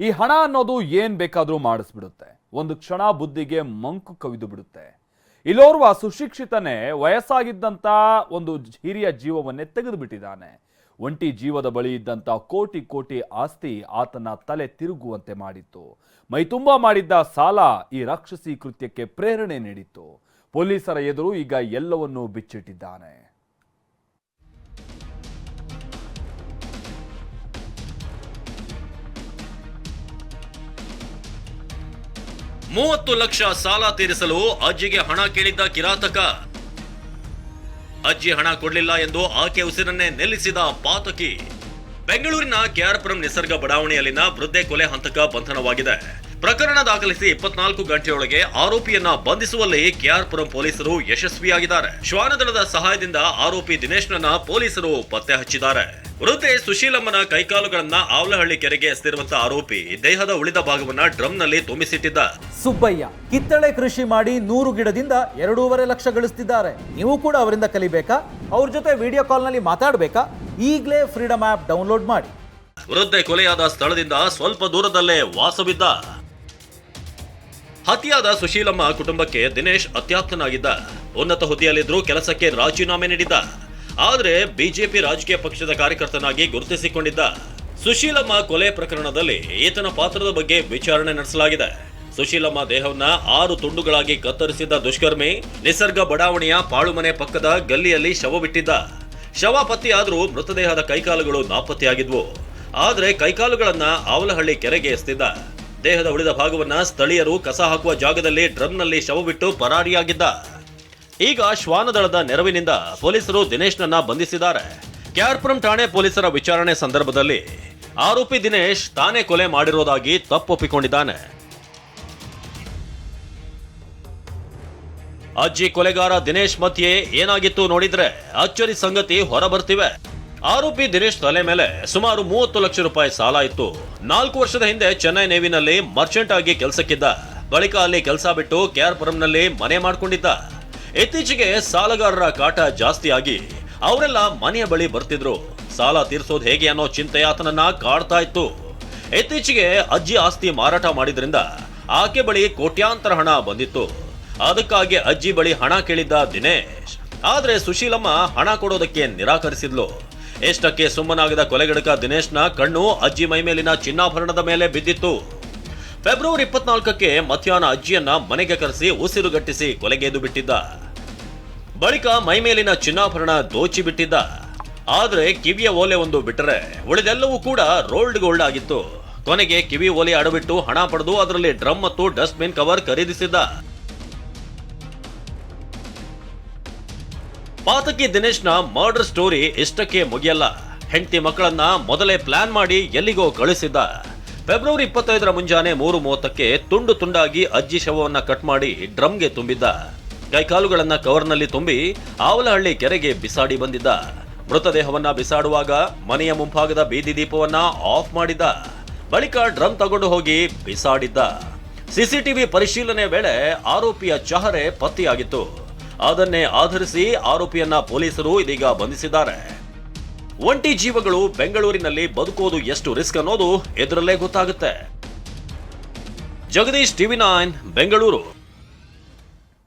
ಈ ಹಣ ಅನ್ನೋದು ಏನ್ ಬೇಕಾದ್ರೂ ಮಾಡಿಸ್ಬಿಡುತ್ತೆ. ಒಂದು ಕ್ಷಣ ಬುದ್ಧಿಗೆ ಮಂಕು ಕವಿದು ಬಿಡುತ್ತೆ. ಇಲ್ಲೋರ್ವ ಸುಶಿಕ್ಷಿತನೇ ವಯಸ್ಸಾಗಿದ್ದಂತ ಒಂದು ಹಿರಿಯ ಜೀವವನ್ನೇ ತೆಗೆದು ಬಿಟ್ಟಿದ್ದಾನೆ. ಒಂಟಿ ಜೀವದ ಬಳಿ ಇದ್ದಂತ ಕೋಟಿ ಕೋಟಿ ಆಸ್ತಿ ಆತನ ತಲೆ ತಿರುಗುವಂತೆ ಮಾಡಿತ್ತು. ಮೈತುಂಬ ಮಾಡಿದ್ದ ಸಾಲ ಈ ರಾಕ್ಷಸಿ ಕೃತ್ಯಕ್ಕೆ ಪ್ರೇರಣೆ ನೀಡಿತ್ತು. ಪೊಲೀಸರ ಎದುರು ಈಗ ಎಲ್ಲವನ್ನೂ ಬಿಚ್ಚಿಟ್ಟಿದ್ದಾನೆ. 30 ಲಕ್ಷ ಸಾಲ ತೀರಿಸಲು ಅಜ್ಜಿಗೆ ಹಣ ಕೇಳಿದ್ದ ಕಿರಾತಕ. ಅಜ್ಜಿ ಹಣ ಕೊಡಲಿಲ್ಲ ಎಂದು ಆಕೆ ಉಸಿರನ್ನೇ ನಿಲ್ಲಿಸಿದ ಪಾತಕಿ. ಬೆಂಗಳೂರಿನ ಕೆಆರ್ಪುರಂ ನಿಸರ್ಗ ಬಡಾವಣೆಯಲ್ಲಿನ ವೃದ್ಧೆ ಕೊಲೆ ಹಂತಕ ಬಂಧನವಾಗಿದೆ. ಪ್ರಕರಣ ದಾಖಲಿಸಿ 24 ಗಂಟೆಯೊಳಗೆ ಆರೋಪಿಯನ್ನ ಬಂಧಿಸುವಲ್ಲಿ ಕೆಆರ್ಪುರಂ ಪೊಲೀಸರು ಯಶಸ್ವಿಯಾಗಿದ್ದಾರೆ. ಶ್ವಾನದಳದ ಸಹಾಯದಿಂದ ಆರೋಪಿ ದಿನೇಶ್ನನ್ನ ಪೊಲೀಸರು ಪತ್ತೆ ಹಚ್ಚಿದ್ದಾರೆ. ವೃದ್ಧೆ ಸುಶೀಲಮ್ಮನ ಕೈಕಾಲುಗಳನ್ನ ಆವಲಹಳ್ಳಿ ಕೆರೆಗೆ ಎಸೆದಿರುವಂತಹ ಆರೋಪಿ ದೇಹದ ಉಳಿದ ಭಾಗವನ್ನ ಡ್ರಮ್ನಲ್ಲಿ ತುಂಬಿಸಿಟ್ಟಿದ್ದ. ಸುಬ್ಬಯ್ಯ ಕಿತ್ತಳೆ ಕೃಷಿ ಮಾಡಿ 100 ಗಿಡದಿಂದ 2.5 ಲಕ್ಷ ಗಳಿಸ್ತಿದ್ದಾರೆ. ನೀವು ಕೂಡ ಅವರಿಂದ ಕಲಿಬೇಕಾ? ಅವ್ರ ಜೊತೆ ವಿಡಿಯೋ ಕಾಲ್ನಲ್ಲಿ ಮಾತಾಡಬೇಕಾ? ಈಗಲೇ ಫ್ರೀಡಮ್ ಆಪ್ ಡೌನ್ಲೋಡ್ ಮಾಡಿ. ವೃದ್ಧೆ ಕೊಲೆಯಾದ ಸ್ಥಳದಿಂದ ಸ್ವಲ್ಪ ದೂರದಲ್ಲೇ ವಾಸವಿದ್ದ. ಹತ್ಯೆಯಾದ ಸುಶೀಲಮ್ಮ ಕುಟುಂಬಕ್ಕೆ ದಿನೇಶ್ ಅತ್ಯಾಪ್ತನಾಗಿದ್ದ. ಉನ್ನತ ಹುದ್ದೆಯಲ್ಲಿದ್ದರೂ ಕೆಲಸಕ್ಕೆ ರಾಜೀನಾಮೆ ನೀಡಿದ್ದ. ಆದರೆ ಬಿಜೆಪಿ ರಾಜಕೀಯ ಪಕ್ಷದ ಕಾರ್ಯಕರ್ತನಾಗಿ ಗುರುತಿಸಿಕೊಂಡಿದ್ದ. ಸುಶೀಲಮ್ಮ ಕೊಲೆ ಪ್ರಕರಣದಲ್ಲಿ ಈತನ ಪಾತ್ರದ ಬಗ್ಗೆ ವಿಚಾರಣೆ ನಡೆಸಲಾಗಿದೆ. ಸುಶೀಲಮ್ಮ ದೇಹವನ್ನ 6 ತುಂಡುಗಳಾಗಿ ಕತ್ತರಿಸಿದ್ದ ದುಷ್ಕರ್ಮಿ ನಿಸರ್ಗ ಬಡಾವಣೆಯ ಪಾಳುಮನೆ ಪಕ್ಕದ ಗಲ್ಲಿಯಲ್ಲಿ ಶವ ಬಿಟ್ಟಿದ್ದ. ಶವ ಪತ್ತೆಯಾದರೂ ಮೃತದೇಹದ ಕೈಕಾಲುಗಳು ನಾಪತ್ತೆಯಾಗಿದ್ವು. ಆದರೆ ಕೈಕಾಲುಗಳನ್ನ ಆವಲಹಳ್ಳಿ ಕೆರೆಗೆ ಎಸೆದಿದ್ದ. ದೇಹದ ಉಳಿದ ಭಾಗವನ್ನ ಸ್ಥಳೀಯರು ಕಸ ಹಾಕುವ ಜಾಗದಲ್ಲಿ ಡ್ರಮ್ನಲ್ಲಿ ಶವ ಬಿಟ್ಟು ಪರಾರಿಯಾಗಿದ್ದ. ಈಗ ಶ್ವಾನದಳದ ನೆರವಿನಿಂದ ಪೊಲೀಸರು ದಿನೇಶ್ನನ್ನ ಬಂಧಿಸಿದ್ದಾರೆ. ಕೆಆರ್ಪುರಂ ಠಾಣೆ ಪೊಲೀಸರ ವಿಚಾರಣೆ ಸಂದರ್ಭದಲ್ಲಿ ಆರೋಪಿ ದಿನೇಶ್ ತಾನೇ ಕೊಲೆ ಮಾಡಿರೋದಾಗಿ ತಪ್ಪೊಪ್ಪಿಕೊಂಡಿದ್ದಾನೆ. ಅಜ್ಜಿ ಕೊಲೆಗಾರ ದಿನೇಶ್ ಮಧ್ಯೆ ಏನಾಗಿತ್ತು ನೋಡಿದ್ರೆ ಅಚ್ಚರಿ ಸಂಗತಿ ಹೊರಬರ್ತಿವೆ. ಆರೋಪಿ ದಿನೇಶ್ ತಲೆ ಮೇಲೆ ಸುಮಾರು 30 ಲಕ್ಷ ರೂಪಾಯಿ ಸಾಲ ಇತ್ತು. 4 ವರ್ಷದ ಹಿಂದೆ ಚೆನ್ನೈ ನೇವಿನಲ್ಲಿ ಮರ್ಚೆಂಟ್ ಆಗಿ ಕೆಲಸಕ್ಕಿದ್ದ. ಬಳಿಕ ಅಲ್ಲಿ ಕೆಲಸ ಬಿಟ್ಟು ಕೆಆರ್ಪುರಂನಲ್ಲಿ ಮನೆ ಮಾಡ್ಕೊಂಡಿದ್ದ. ಇತ್ತೀಚೆಗೆ ಸಾಲಗಾರರ ಕಾಟ ಜಾಸ್ತಿಯಾಗಿ ಅವರೆಲ್ಲ ಮನೆಯ ಬಳಿ ಬರ್ತಿದ್ರು. ಸಾಲ ತೀರ್ಸೋದು ಹೇಗೆ ಅನ್ನೋ ಚಿಂತೆ ಆತನನ್ನ ಕಾಡ್ತಾ ಇತ್ತು. ಇತ್ತೀಚೆಗೆ ಅಜ್ಜಿ ಆಸ್ತಿ ಮಾರಾಟ ಮಾಡಿದ್ರಿಂದ ಆಕೆ ಬಳಿ ಕೋಟ್ಯಾಂತರ ಹಣ ಬಂದಿತ್ತು. ಅದಕ್ಕಾಗಿ ಅಜ್ಜಿ ಬಳಿ ಹಣ ಕೇಳಿದ್ದ ದಿನೇಶ್. ಆದ್ರೆ ಸುಶೀಲಮ್ಮ ಹಣ ಕೊಡೋದಕ್ಕೆ ನಿರಾಕರಿಸಿದ್ಲು. ಎಷ್ಟಕ್ಕೆ ಸುಮ್ಮನಾಗದ ಕೊಲೆಗಡಕ ದಿನೇಶ್ನ ಕಣ್ಣು ಅಜ್ಜಿ ಮೈಮೇಲಿನ ಚಿನ್ನಾಭರಣದ ಮೇಲೆ ಬಿದ್ದಿತ್ತು. ಫೆಬ್ರವರಿ 24ಕ್ಕೆ ಮಧ್ಯಾಹ್ನ ಅಜ್ಜಿಯನ್ನ ಮನೆಗೆ ಕರೆಸಿ ಉಸಿರುಗಟ್ಟಿಸಿ ಕೊಲೆಗೇದು ಬಿಟ್ಟಿದ್ದ. ಬಳಿಕ ಮೈಮೇಲಿನ ಚಿನ್ನಾಭರಣ ದೋಚಿ ಬಿಟ್ಟಿದ್ದ. ಆದ್ರೆ ಕಿವಿಯ ಓಲೆ ಒಂದು ಬಿಟ್ಟರೆ ಉಳಿದೆಲ್ಲವೂ ಕೂಡ ರೋಲ್ಡ್ ಗೋಲ್ಡ್ ಆಗಿತ್ತು. ಕೊನೆಗೆ ಕಿವಿ ಓಲೆ ಅಡಬಿಟ್ಟು ಹಣ ಪಡೆದು ಅದರಲ್ಲಿ ಡ್ರಮ್ ಮತ್ತು ಡಸ್ಟ್ ಬಿನ್ ಕವರ್ ಖರೀದಿಸಿದ್ದ. ಪಾತಕಿ ದಿನೇಶ್ನ ಮರ್ಡರ್ ಸ್ಟೋರಿ ಇಷ್ಟಕ್ಕೆ ಮುಗಿಯಲ್ಲ. ಹೆಂಡತಿ ಮಕ್ಕಳನ್ನ ಮೊದಲೇ ಪ್ಲಾನ್ ಮಾಡಿ ಎಲ್ಲಿಗೋ ಕಳಿಸಿದ್ದ. ಫೆಬ್ರವರಿ 25ರ ಮುಂಜಾನೆ 3:30ಕ್ಕೆ ತುಂಡು ತುಂಡಾಗಿ ಅಜ್ಜಿ ಶವವನ್ನ ಕಟ್ ಮಾಡಿ ಡ್ರಮ್ಗೆ ತುಂಬಿದ್ದ. ಕೈಕಾಲುಗಳನ್ನ ಕವರ್ನಲ್ಲಿ ತುಂಬಿ ಆವಲಹಳ್ಳಿ ಕೆರೆಗೆ ಬಿಸಾಡಿ ಬಂದಿದ್ದ. ಮೃತದೇಹವನ್ನ ಬಿಸಾಡುವಾಗ ಮನೆಯ ಮುಂಭಾಗದ ಬೀದಿ ದೀಪವನ್ನ ಆಫ್ ಮಾಡಿದ್ದ. ಬಳಿಕ ಡ್ರಮ್ ತಗೊಂಡು ಹೋಗಿ ಬಿಸಾಡಿದ್ದ. ಸಿಸಿಟಿವಿ ಪರಿಶೀಲನೆ ವೇಳೆ ಆರೋಪಿಯ ಚಹರೆ ಪತ್ತೆಯಾಗಿತ್ತು. ಅದನ್ನೇ ಆಧರಿಸಿ ಆರೋಪಿಯನ್ನ ಪೊಲೀಸರು ಇದೀಗ ಬಂಧಿಸಿದ್ದಾರೆ. ಒಂಟಿ ಜೀವಗಳು ಬೆಂಗಳೂರಿನಲ್ಲಿ ಬದುಕೋದು ಎಷ್ಟು ರಿಸ್ಕ್ ಅನ್ನೋದು ಇದರಲ್ಲೇ ಗೊತ್ತಾಗುತ್ತೆ. ಜಗದೀಶ್, TV9 ಬೆಂಗಳೂರು.